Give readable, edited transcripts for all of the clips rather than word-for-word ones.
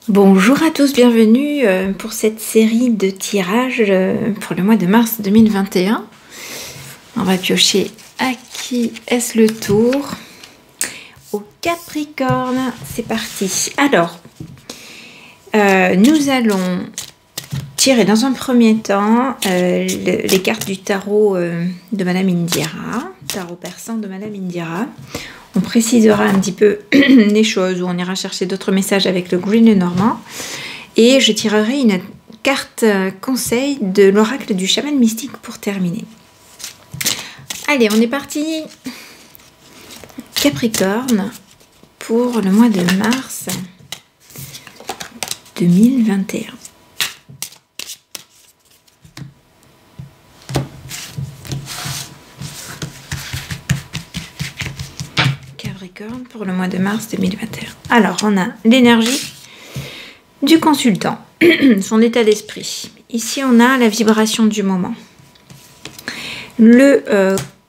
Bonjour à tous, bienvenue pour cette série de tirages pour le mois de mars 2021. On va piocher à qui est-ce le tour? Au Capricorne, c'est parti. Alors, nous allons tirer dans un premier temps les cartes du tarot de Madame Indira, tarot persan de Madame Indira. On précisera un petit peu les choses, où on ira chercher d'autres messages avec le Green Normand. Et je tirerai une carte conseil de l'oracle du chaman mystique pour terminer. Allez, on est parti. Capricorne pour le mois de mars 2021. Pour le mois de mars 2021. Alors, on a l'énergie du consultant, son état d'esprit. Ici, on a la vibration du moment. Le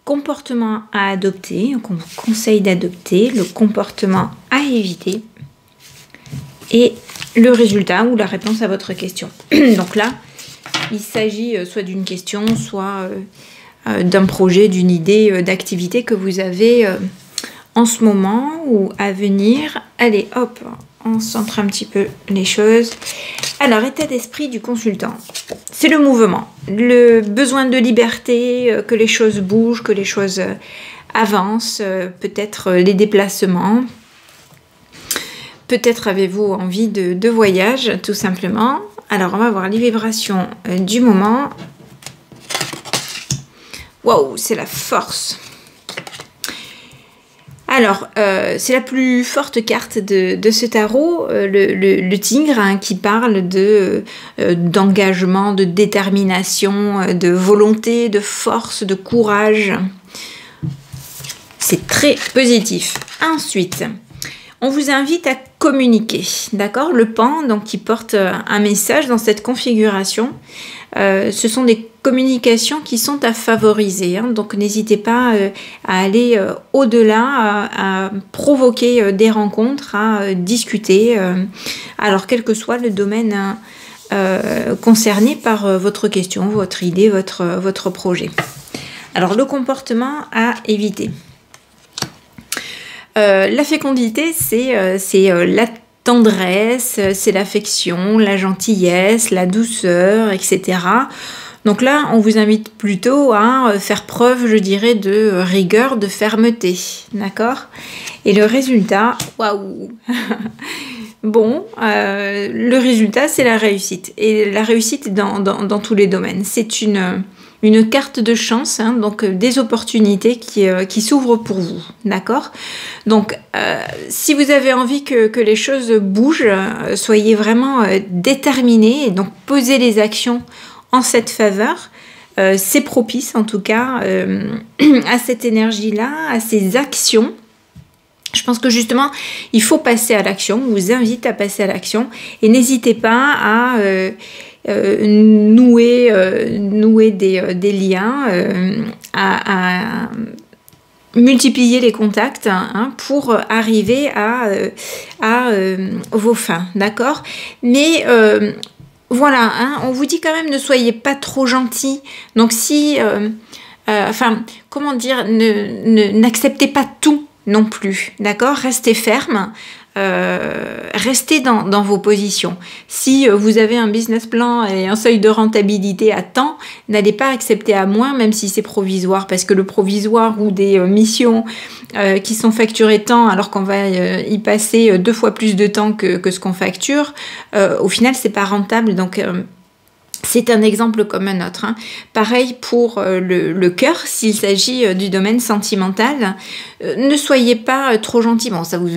comportement à adopter, qu'on conseille d'adopter, le comportement à éviter et le résultat ou la réponse à votre question. Donc là, il s'agit soit d'une question, soit d'un projet, d'une idée, d'activité que vous avez en ce moment ou à venir. Allez, hop, on centre un petit peu les choses. Alors, état d'esprit du consultant, c'est le mouvement, le besoin de liberté, que les choses bougent, que les choses avancent, peut-être les déplacements. Peut-être avez-vous envie de voyage, tout simplement. Alors, on va voir les vibrations du moment. Waouh, c'est la force. Alors, c'est la plus forte carte de ce tarot, le tigre, hein, qui parle d'engagement, de détermination, de volonté, de force, de courage. C'est très positif. Ensuite, on vous invite à communiquer, d'accord? Le pan, donc, qui porte un message dans cette configuration. Ce sont des communications qui sont à favoriser, hein, donc n'hésitez pas à aller au-delà, à provoquer des rencontres, à discuter, alors quel que soit le domaine concerné par votre question, votre idée, votre projet. Alors le comportement à éviter. La fécondité, c'est la tendresse, c'est l'affection, la gentillesse, la douceur, etc. Donc là, on vous invite plutôt à faire preuve, je dirais, de rigueur, de fermeté, d'accord? Et le résultat, waouh. Bon, le résultat, c'est la réussite. Et la réussite dans tous les domaines. C'est une carte de chance, hein, donc des opportunités qui s'ouvrent pour vous, d'accord? Donc, si vous avez envie que les choses bougent, soyez vraiment déterminés, et donc posez les actions en cette faveur. C'est propice, en tout cas, à cette énergie-là, à ces actions. Je pense que justement, il faut passer à l'action. On vous invite à passer à l'action et n'hésitez pas à nouer des liens, à multiplier les contacts, hein, pour arriver à vos fins, d'accord? Mais voilà, hein, on vous dit quand même ne soyez pas trop gentil. Donc si, enfin, comment dire, n'acceptez pas tout non plus, d'accord? Restez ferme. Restez dans vos positions. Si vous avez un business plan et un seuil de rentabilité à temps, n'allez pas accepter à moins, même si c'est provisoire, parce que le provisoire ou des missions qui sont facturées tant, alors qu'on va y passer 2 fois plus de temps que ce qu'on facture, au final, c'est pas rentable. Donc, c'est un exemple comme un autre, hein. Pareil pour le cœur, s'il s'agit du domaine sentimental. Ne soyez pas trop gentil. Bon, ça vous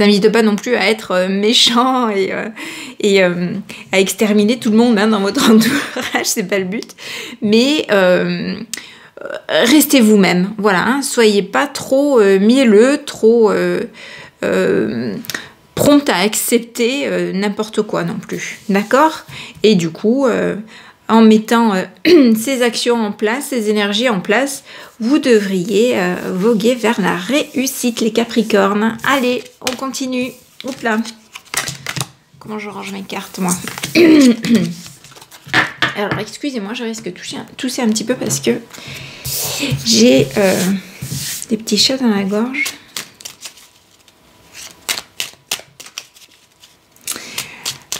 invite pas non plus à être méchant et à exterminer tout le monde, hein, dans votre entourage, c'est pas le but. Mais restez vous-même, voilà, hein. Soyez pas trop mielleux, trop prompt à accepter n'importe quoi non plus, d'accord? Et du coup, en mettant ces actions en place, ces énergies en place, vous devriez voguer vers la réussite, les Capricornes. Allez, on continue. Oups là. comment je range mes cartes, moi. Alors, excusez-moi, je risque de tousser un petit peu parce que j'ai des petits chats dans la gorge.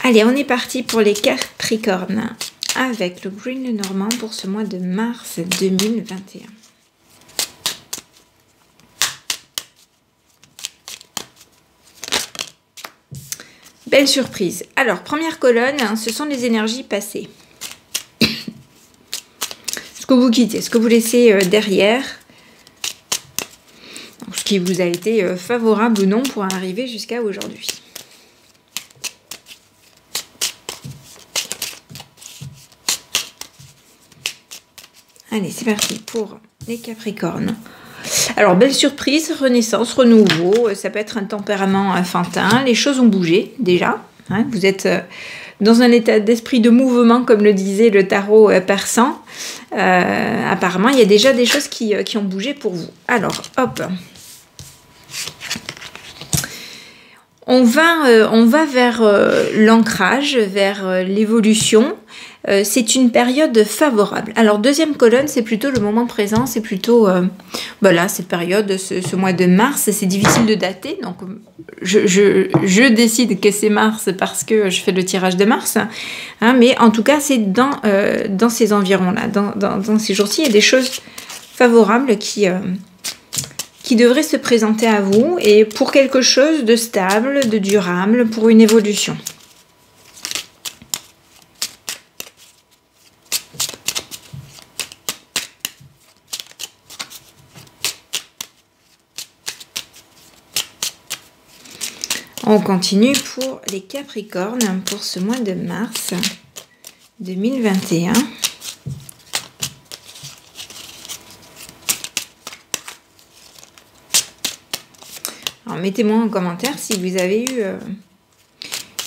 Allez, on est parti pour les Capricornes avec le Green Lenormand pour ce mois de mars 2021. Belle surprise. Alors, première colonne, hein, ce sont les énergies passées. Ce que vous quittez, ce que vous laissez derrière. Ce qui vous a été favorable ou non pour arriver jusqu'à aujourd'hui. Allez, c'est parti pour les Capricornes. Alors, belle surprise, renaissance, renouveau. Ça peut être un tempérament enfantin. Les choses ont bougé déjà. Hein, vous êtes dans un état d'esprit de mouvement, comme le disait le tarot persan. Apparemment, il y a déjà des choses qui ont bougé pour vous. Alors, hop. On va vers l'ancrage, vers l'évolution. C'est une période favorable. Alors, deuxième colonne, c'est plutôt le moment présent. C'est plutôt, voilà, cette période, ce mois de mars. C'est difficile de dater. Donc, je décide que c'est mars parce que je fais le tirage de mars. Hein, mais en tout cas, c'est dans ces environs-là. Dans ces jours-ci, il y a des choses favorables qui devraient se présenter à vous. Et pour quelque chose de stable, de durable, pour une évolution. On continue pour les Capricornes pour ce mois de mars 2021. Alors mettez-moi en commentaire si vous avez eu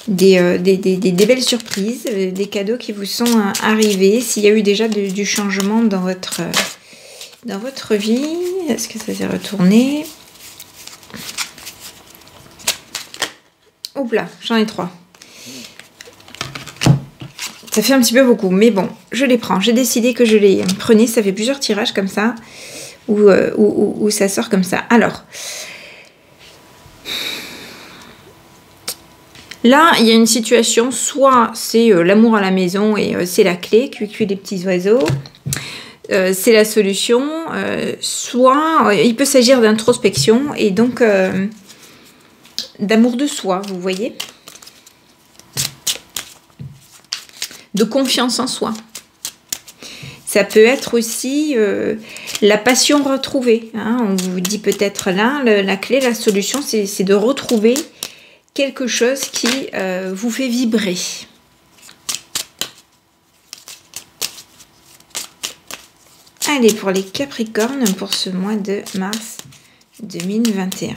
des belles surprises, des cadeaux qui vous sont arrivés, s'il y a eu déjà du changement dans votre vie. Est-ce que ça s'est retourné ? Oups là, j'en ai 3. Ça fait un petit peu beaucoup, mais bon, je les prends. J'ai décidé que je les prenais. Ça fait plusieurs tirages comme ça, où ça sort comme ça. Alors, là, il y a une situation, soit c'est l'amour à la maison et c'est la clé, cuit les petits oiseaux. C'est la solution. Soit il peut s'agir d'introspection et donc d'amour de soi, vous voyez, de confiance en soi. Ça peut être aussi la passion retrouvée. Hein. On vous dit peut-être là, la clé, la solution, c'est de retrouver quelque chose qui vous fait vibrer. Allez, pour les Capricornes, pour ce mois de mars 2021.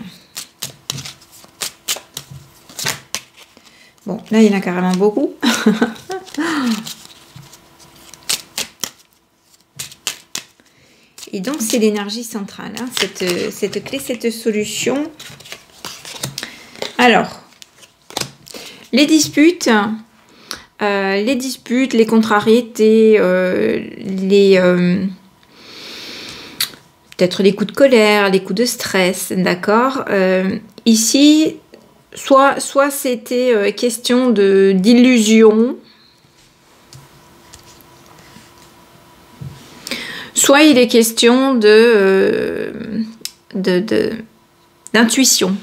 Bon, là, il y en a carrément beaucoup. Et donc, c'est l'énergie centrale, hein, cette clé, cette solution. Alors, les disputes, les contrariétés, peut-être les coups de colère, les coups de stress, d'accord. Ici, soit c'était question d'illusion, soit il est question d'intuition.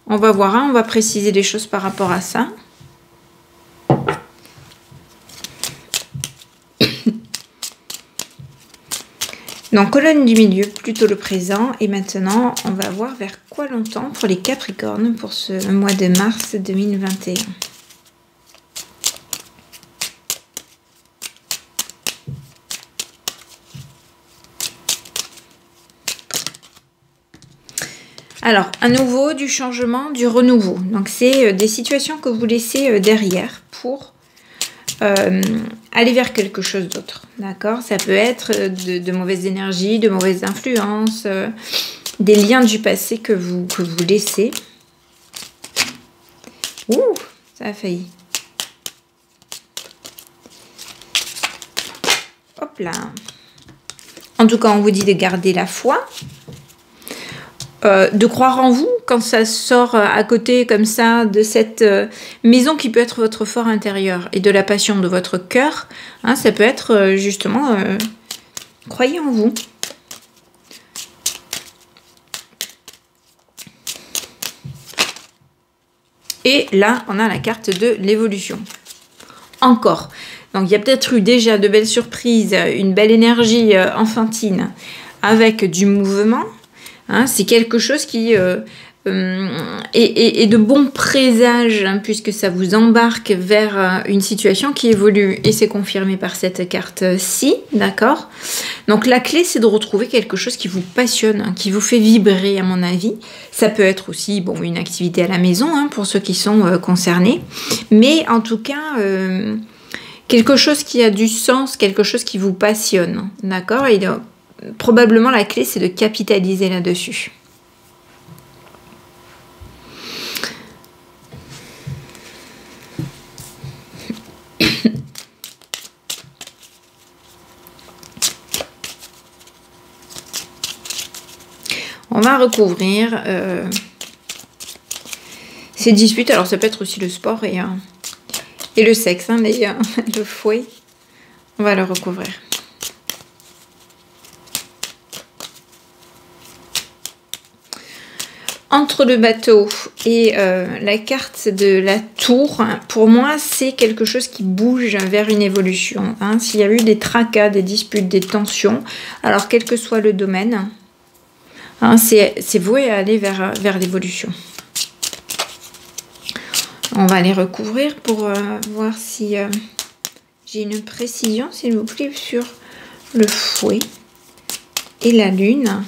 On va voir, hein, on va préciser les choses par rapport à ça. Donc, colonne du milieu, plutôt le présent. Et maintenant, on va voir vers quoi l'on tend pour les Capricornes pour ce mois de mars 2021. Alors, à nouveau, du changement, du renouveau. Donc, c'est des situations que vous laissez derrière pour aller vers quelque chose d'autre. D'accord? Ça peut être de mauvaises énergies, de mauvaises influences, des liens du passé que vous laissez. Ouh, ça a failli. Hop là. En tout cas, on vous dit de garder la foi. De croire en vous quand ça sort à côté comme ça de cette maison qui peut être votre fort intérieur et de la passion de votre cœur. Hein, ça peut être justement croyez en vous. Et là, on a la carte de l'évolution. Encore. Donc, il y a peut-être eu déjà de belles surprises, une belle énergie enfantine avec du mouvement. Hein, c'est quelque chose qui est de bons présages, hein, puisque ça vous embarque vers une situation qui évolue. Et c'est confirmé par cette carte-ci, d'accord? Donc la clé, c'est de retrouver quelque chose qui vous passionne, hein, qui vous fait vibrer, à mon avis. Ça peut être aussi bon, une activité à la maison, hein, pour ceux qui sont concernés. Mais en tout cas... quelque chose qui a du sens, quelque chose qui vous passionne, d'accord? Et probablement la clé, c'est de capitaliser là-dessus. On va recouvrir ces disputes. Alors, ça peut être aussi le sport et le sexe, hein, le fouet. On va le recouvrir. Entre le bateau et la carte de la tour, pour moi, c'est quelque chose qui bouge vers une évolution. Hein. S'il y a eu des tracas, des disputes, des tensions, alors quel que soit le domaine, hein, c'est voué à aller vers l'évolution. On va les recouvrir pour voir si j'ai une précision, s'il vous plaît, sur le fouet et la lune.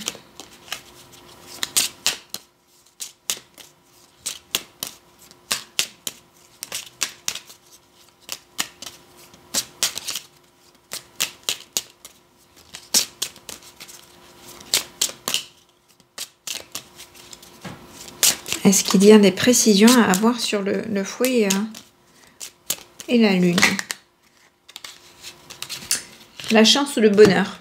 Est-ce qu'il y a des précisions à avoir sur le fouet et la lune? La chance ou le bonheur?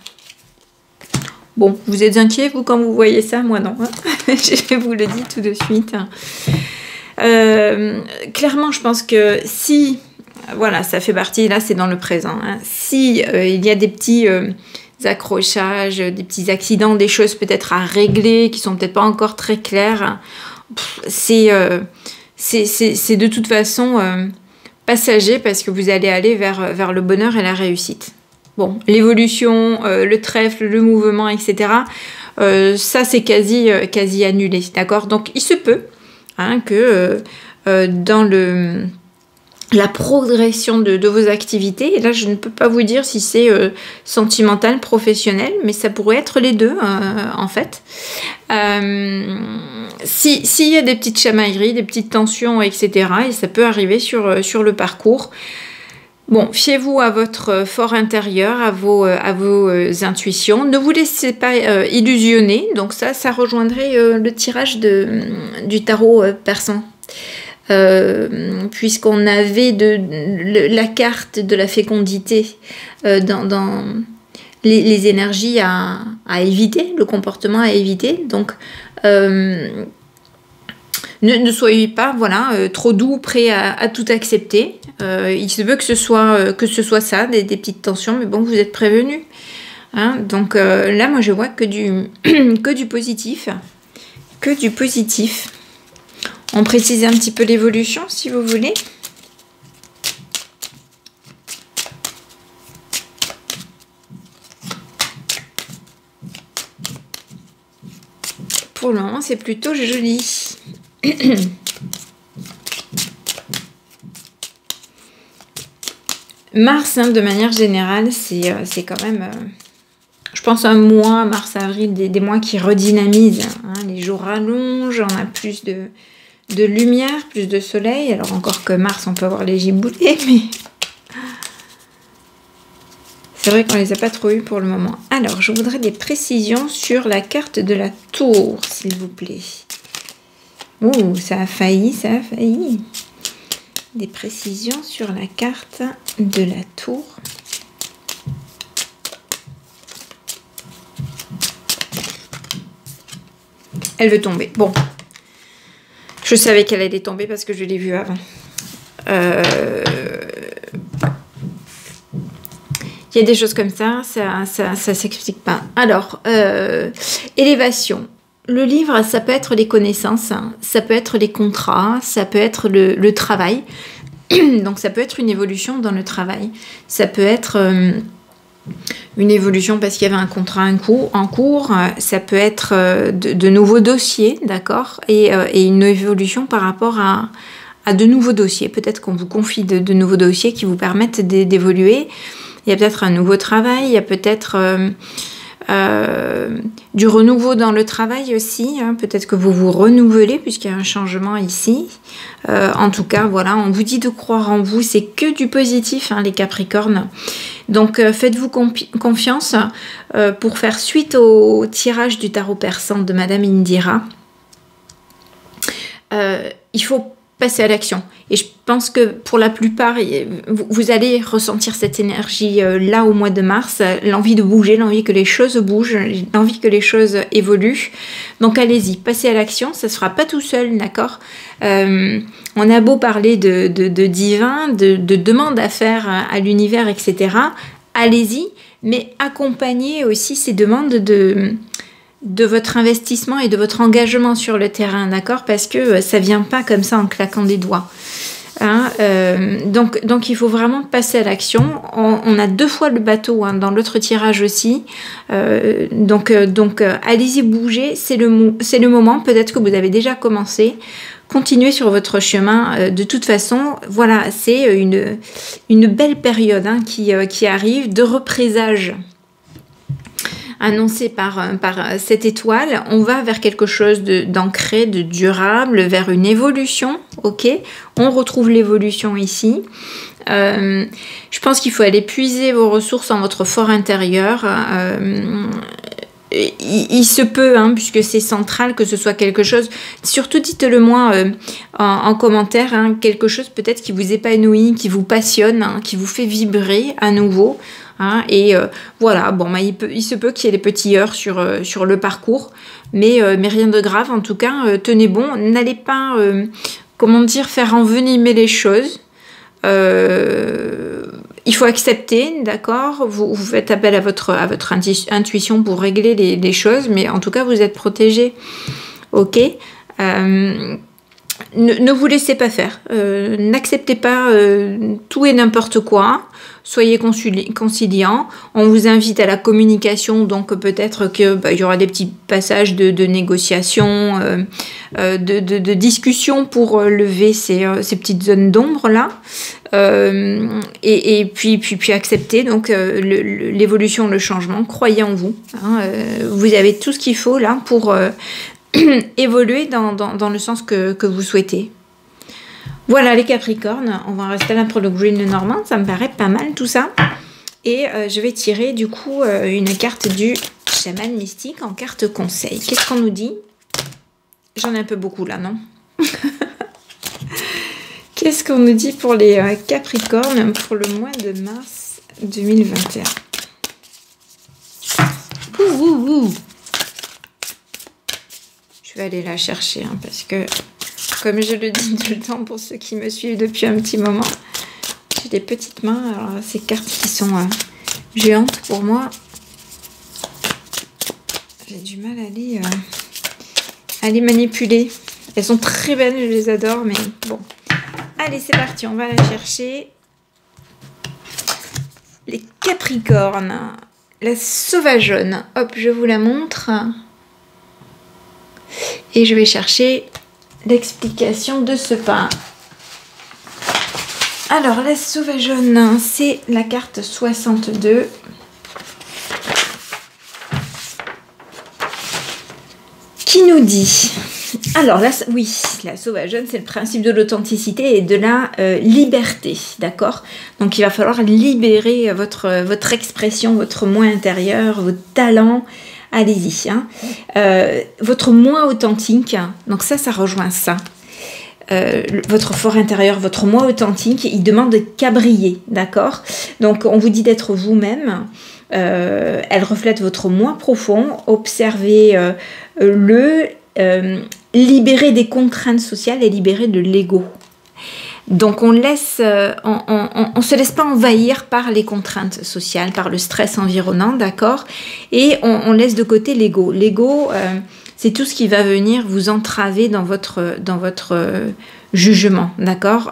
Bon, vous êtes inquiet, vous, quand vous voyez ça? Moi, non. Hein. Je vous le dis tout de suite. Clairement, je pense que si... Voilà, ça fait partie, là, c'est dans le présent. Hein, si il y a des petits... accrochages, des petits accidents, des choses peut-être à régler qui sont peut-être pas encore très claires... c'est de toute façon passager parce que vous allez aller vers le bonheur et la réussite. Bon, l'évolution, le trèfle, le mouvement, etc. Ça, c'est quasi annulé, d'accord? Donc, il se peut hein, que dans la progression de vos activités, et là, je ne peux pas vous dire si c'est sentimental, professionnel, mais ça pourrait être les deux, en fait. S'il y a des petites chamailleries, des petites tensions, etc., et ça peut arriver sur le parcours, bon, fiez-vous à votre fort intérieur, à vos intuitions. Ne vous laissez pas illusionner. Donc ça rejoindrait le tirage du tarot persan. Puisqu'on avait la carte de la fécondité dans les énergies à éviter, le comportement à éviter. Donc, ne soyez pas trop doux, prêt à tout accepter. Il se veut que ce soit ça, des petites tensions, mais bon, vous êtes prévenus. Hein, donc là, moi, je vois que du positif. Que du positif. On précise un petit peu l'évolution, si vous voulez. Pour le moment, c'est plutôt joli. Mars, hein, de manière générale, c'est quand même... je pense un mois, mars-avril, des mois qui redynamisent. Hein, les jours rallongent, on a plus de lumière, plus de soleil. Alors encore que Mars, on peut avoir les giboulées, mais c'est vrai qu'on les a pas trop eu pour le moment. Alors, je voudrais des précisions sur la carte de la tour, s'il vous plaît. Ouh, ça a failli. Des précisions sur la carte de la tour. Elle veut tomber. Bon. Je savais qu'elle allait tomber parce que je l'ai vue avant. Il y a des choses comme ça s'explique pas. Alors, élévation. Le livre, ça peut être les connaissances, hein, ça peut être les contrats, ça peut être le travail. Donc, ça peut être une évolution dans le travail. Ça peut être une évolution parce qu'il y avait un contrat en cours. Ça peut être de nouveaux dossiers, d'accord, et une évolution par rapport à de nouveaux dossiers. Peut-être qu'on vous confie de nouveaux dossiers qui vous permettent d'évoluer. Il y a peut-être un nouveau travail, il y a peut-être du renouveau dans le travail aussi. Hein. Peut-être que vous vous renouvelez puisqu'il y a un changement ici. En tout cas, voilà, on vous dit de croire en vous. C'est que du positif, hein, les Capricornes. Donc, faites-vous confiance pour faire suite au tirage du tarot persan de Madame Indira. Il faut passer à l'action. Et je pense que pour la plupart, vous allez ressentir cette énergie là au mois de mars, l'envie de bouger, l'envie que les choses bougent, l'envie que les choses évoluent. Donc allez-y, passez à l'action, ça ne se fera pas tout seul, d'accord. On a beau parler de divin, de demande à faire à l'univers, etc. Allez-y, mais accompagnez aussi ces demandes de votre investissement et de votre engagement sur le terrain, d'accord? Parce que ça vient pas comme ça en claquant des doigts. Hein, donc il faut vraiment passer à l'action. On a 2 fois le bateau, hein, dans l'autre tirage aussi. Donc allez-y, bougez, c'est le moment. Peut-être que vous avez déjà commencé. Continuez sur votre chemin. De toute façon, voilà, c'est une belle période, hein, qui arrive de représage. Annoncé par cette étoile, on va vers quelque chose d'ancré, de durable, vers une évolution, ok? On retrouve l'évolution ici. Je pense qu'il faut aller puiser vos ressources en votre fort intérieur. Il se peut, hein, puisque c'est central, que ce soit quelque chose, surtout dites-le moi en commentaire, hein, quelque chose peut-être qui vous épanouit, qui vous passionne, hein, qui vous fait vibrer à nouveau. Hein, et voilà, bon, bah, il se peut qu'il y ait des petits heurts sur le parcours, mais rien de grave. En tout cas, tenez bon, n'allez pas, comment dire, faire envenimer les choses. Il faut accepter, d'accord, vous faites appel à votre intuition pour régler les choses, mais en tout cas, vous êtes protégé, ok. Ne vous laissez pas faire, n'acceptez pas tout et n'importe quoi, soyez conciliant, on vous invite à la communication, donc peut-être qu'il y aura des petits passages de négociation, de discussion pour lever ces petites zones d'ombre là, et puis accepter donc l'évolution, le changement, croyez en vous, hein, vous avez tout ce qu'il faut là pour évoluer dans le sens que vous souhaitez. Voilà les Capricornes, on va en rester là pour le Green Normand, ça me paraît pas mal tout ça. Et je vais tirer du coup une carte du chaman mystique en carte conseil. Qu'est-ce qu'on nous dit? J'en ai un peu beaucoup là, non? Qu'est-ce qu'on nous dit pour les Capricornes pour le mois de mars 2021? Je vais aller la chercher, hein, parce que, comme je le dis tout le temps pour ceux qui me suivent depuis un petit moment, j'ai des petites mains. Alors, ces cartes qui sont géantes pour moi, j'ai du mal à les manipuler. Elles sont très belles, je les adore, mais bon. Allez, c'est parti, on va la chercher. Les Capricornes, la sauvageonne. Hop, je vous la montre. Et je vais chercher l'explication de ce pas. Alors, la sauvageonne, c'est la carte 62. Qui nous dit... Alors, oui, la sauvageonne, c'est le principe de l'authenticité et de la liberté, d'accord? Donc, il va falloir libérer votre expression, votre moi intérieur, vos talents. Allez-y, hein. Votre moi authentique, donc ça rejoint ça. Votre fort intérieur, votre moi authentique, il demande qu'à briller, d'accord? Donc, on vous dit d'être vous-même. Elle reflète votre moi profond. Observez-le libérer des contraintes sociales et libérer de l'ego. Donc on se laisse pas envahir par les contraintes sociales, par le stress environnant, d'accord? Et on laisse de côté l'ego. L'ego, c'est tout ce qui va venir vous entraver dans votre jugement, d'accord?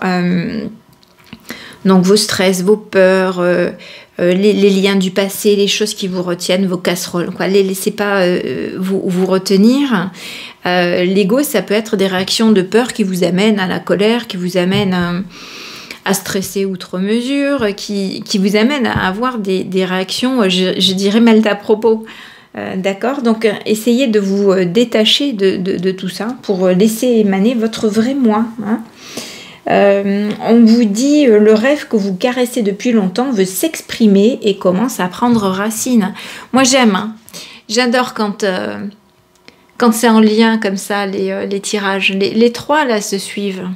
Donc vos stress, vos peurs, les liens du passé, les choses qui vous retiennent, vos casseroles, quoi. Les laissez pas vous retenir. L'ego, ça peut être des réactions de peur qui vous amènent à la colère, qui vous amènent à stresser outre mesure, qui vous amènent à avoir des réactions, je dirais, mal à propos. D'accord? Donc, essayez de vous détacher de tout ça pour laisser émaner votre vrai moi. Hein. On vous dit le rêve que vous caressez depuis longtemps veut s'exprimer et commence à prendre racine. Moi, j'aime. Hein. J'adore quand c'est en lien comme ça, les tirages. Les trois, là, se suivent.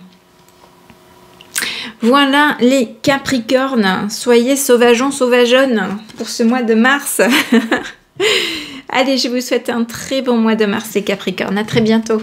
Voilà, les Capricornes. Soyez sauvageons, sauvageonnes pour ce mois de mars. Allez, je vous souhaite un très bon mois de mars, les Capricornes. À très bientôt.